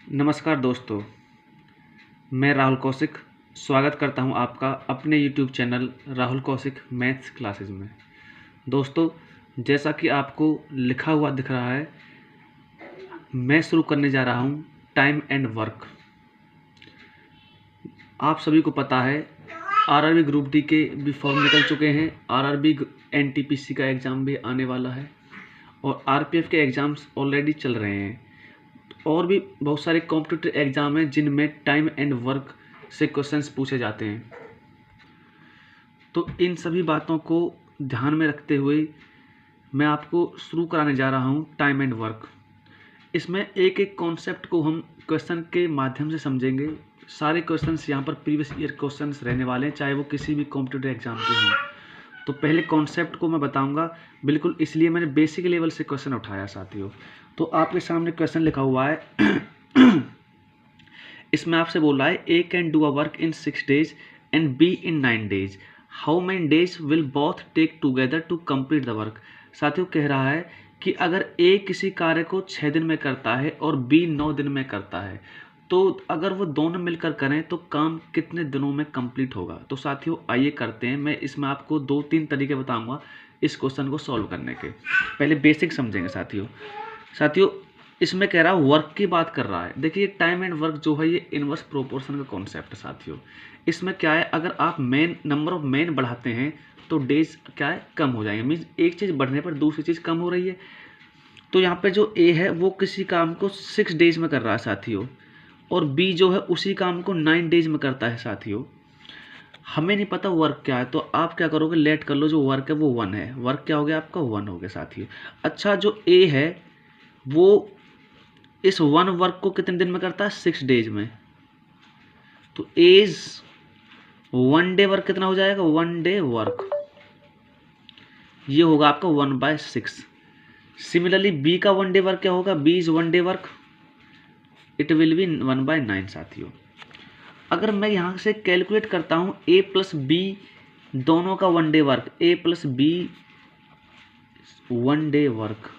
नमस्कार दोस्तों, मैं राहुल कौशिक स्वागत करता हूं आपका अपने YouTube channel Rahul Kaushik maths classes में। दोस्तों, जैसा कि आपको लिखा हुआ दिख रहा है, मैं शुरू करने जा रहा हूं टाइम एंड वर्क। आप सभी को पता है, आरआरबी ग्रुप डी के भी फॉर्म निकल चुके हैं। आरआरबी एनटीपीसी का एग्ज़ाम भी आने वाला है और आरपीएफ के एग्ज़ाम्स ऑलरेडी चल रहे हैं। और भी बहुत सारे कॉम्पिटिटिव एग्ज़ाम हैं जिनमें टाइम एंड वर्क से क्वेश्चंस पूछे जाते हैं। तो इन सभी बातों को ध्यान में रखते हुए मैं आपको शुरू कराने जा रहा हूं टाइम एंड वर्क। इसमें एक एक कॉन्सेप्ट को हम क्वेश्चन के माध्यम से समझेंगे। सारे क्वेश्चंस यहाँ पर प्रीवियस ईयर क्वेश्चंस रहने वाले हैं, चाहे वो किसी भी कॉम्पिटिटिव एग्ज़ाम के हों। तो पहले कॉन्सेप्ट को मैं बताऊंगा, बिल्कुल इसलिए मैंने बेसिक लेवल से क्वेश्चन उठाया साथियों। तो आपके सामने क्वेश्चन लिखा हुआ है इसमें आपसे बोल रहा है A can do a work in 6 days and B in 9 days। How many days will both take together to complete the work. साथियों, कह रहा है कि अगर ए किसी कार्य को 6 दिन में करता है और बी 9 दिन में करता है, तो अगर वो दोनों मिलकर करें तो काम कितने दिनों में कंप्लीट होगा। तो साथियों, आइए करते हैं। मैं इसमें आपको 2-3 तरीके बताऊंगा इस क्वेश्चन को सॉल्व करने के। पहले बेसिक समझेंगे साथियों। इसमें कह रहा है वर्क की बात कर रहा है। देखिए, टाइम एंड वर्क जो है ये इनवर्स प्रोपोर्शन का कॉन्सेप्ट है साथियों। इसमें क्या है, अगर आप नंबर ऑफ मैन बढ़ाते हैं तो डेज क्या है, कम हो जाएंगे। मीन्स एक चीज़ बढ़ने पर दूसरी चीज़ कम हो रही है। तो यहाँ पे जो ए है वो किसी काम को 6 days में कर रहा है साथियों, और बी जो है उसी काम को 9 days में करता है साथियों। हमें नहीं पता वर्क क्या है, तो आप क्या करोगे, लेट कर लो, जो वर्क है वो 1 है। वर्क क्या हो गया आपका, 1 हो गया साथियों। अच्छा, जो ए है वो इस 1 वर्क को कितने दिन में करता है, 6 days में। तो एज 1 day वर्क कितना हो जाएगा, 1 day वर्क, ये होगा आपका 1/6। सिमिलरली बी का 1 day वर्क क्या होगा, B is 1 day work, it will be 1/9 साथियों। अगर मैं यहाँ से कैलकुलेट करता हूँ ए प्लस बी दोनों का 1 day work, A plus B 1 day work,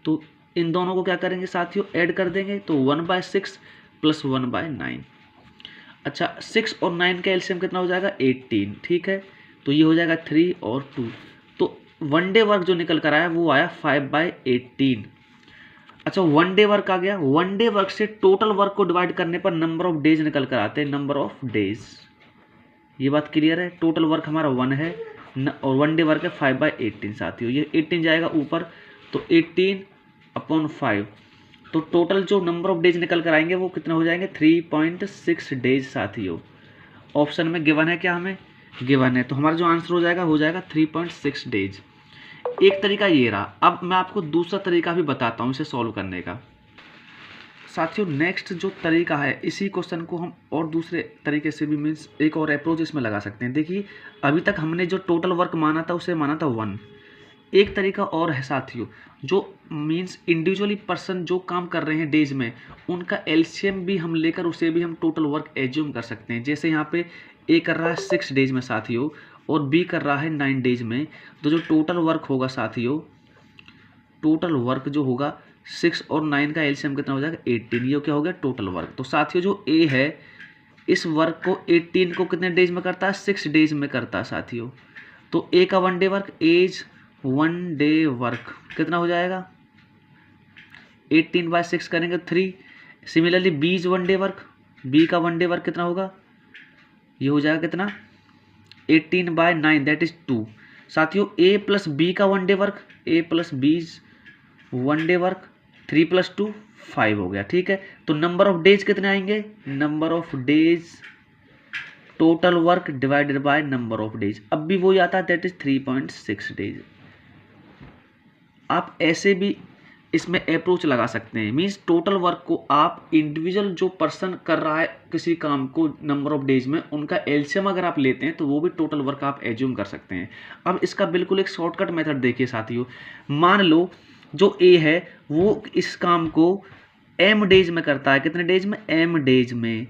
तो इन दोनों को क्या करेंगे साथियों, ऐड कर देंगे। तो 1/6 प्लस 1/9। अच्छा, 6 और 9 का एलसीएम कितना हो जाएगा, 18। ठीक है, तो ये हो जाएगा 3 और 2। तो 1 day वर्क जो निकल कर आया वो आया 5/18। अच्छा, 1 day वर्क आ गया। 1 day वर्क से टोटल वर्क को डिवाइड करने पर नंबर ऑफ डेज निकल कर आते हैं, नंबर ऑफ डेज। ये बात क्लियर है। टोटल वर्क हमारा 1 है और 1 day वर्क है 5/18 साथियों। ये 18 जाएगा ऊपर, तो 18/5। तो टोटल जो नंबर ऑफ डेज निकल कर आएंगे वो कितना हो जाएंगे, 3.6 days साथियों। ऑप्शन में गिवन है क्या, हमें गिवन है, तो हमारा जो आंसर हो जाएगा 3.6 days। एक तरीका ये रहा। अब मैं आपको दूसरा तरीका भी बताता हूँ इसे सॉल्व करने का साथियों। नेक्स्ट जो तरीका है, इसी क्वेश्चन को हम और दूसरे तरीके से भी, मीन्स एक और अप्रोच इसमें लगा सकते हैं। देखिए, अभी तक हमने जो टोटल वर्क माना था उसे माना था 1। एक तरीका और है साथियों, जो मीन्स इंडिविजुअली पर्सन जो काम कर रहे हैं डेज में, उनका एलसीएम भी हम लेकर उसे भी हम टोटल वर्क एज्यूम कर सकते हैं। जैसे यहाँ पे ए कर रहा है 6 days में साथियों और बी कर रहा है 9 days में, तो जो टोटल वर्क होगा साथियों, टोटल वर्क जो होगा 6 और 9 का एलसीएम कितना हो जाएगा, 18। ये क्या हो गया, टोटल वर्क। तो साथियों, जो ए है इस वर्क को 18 को कितने डेज में करता है, 6 days में करता है साथियों। तो ए का 1 day work, is 1 day work कितना हो जाएगा, 18/6 करेंगे 3। Similarly B is 1 day work, B का 1 day वर्क कितना होगा, ये हो जाएगा कितना, 18/9, दैट इज 2 साथियों। ए प्लस बी का 1 day work, A plus B is 1 day work, 3 + 2 5 हो गया। ठीक है, तो नंबर ऑफ डेज कितने आएंगे, number of days total work divided by number of days, अब भी वही आता है, दैट इज 3.6 days। आप ऐसे भी इसमें अप्रोच लगा सकते हैं। मीन्स टोटल वर्क को आप इंडिविजुअल जो पर्सन कर रहा है किसी काम को नंबर ऑफ डेज में, उनका एलसीएम अगर आप लेते हैं तो वो भी टोटल वर्क आप एज्यूम कर सकते हैं। अब इसका बिल्कुल एक शॉर्टकट मेथड देखिए साथियों। मान लो जो ए है वो इस काम को m days में करता है, कितने डेज में, m days में,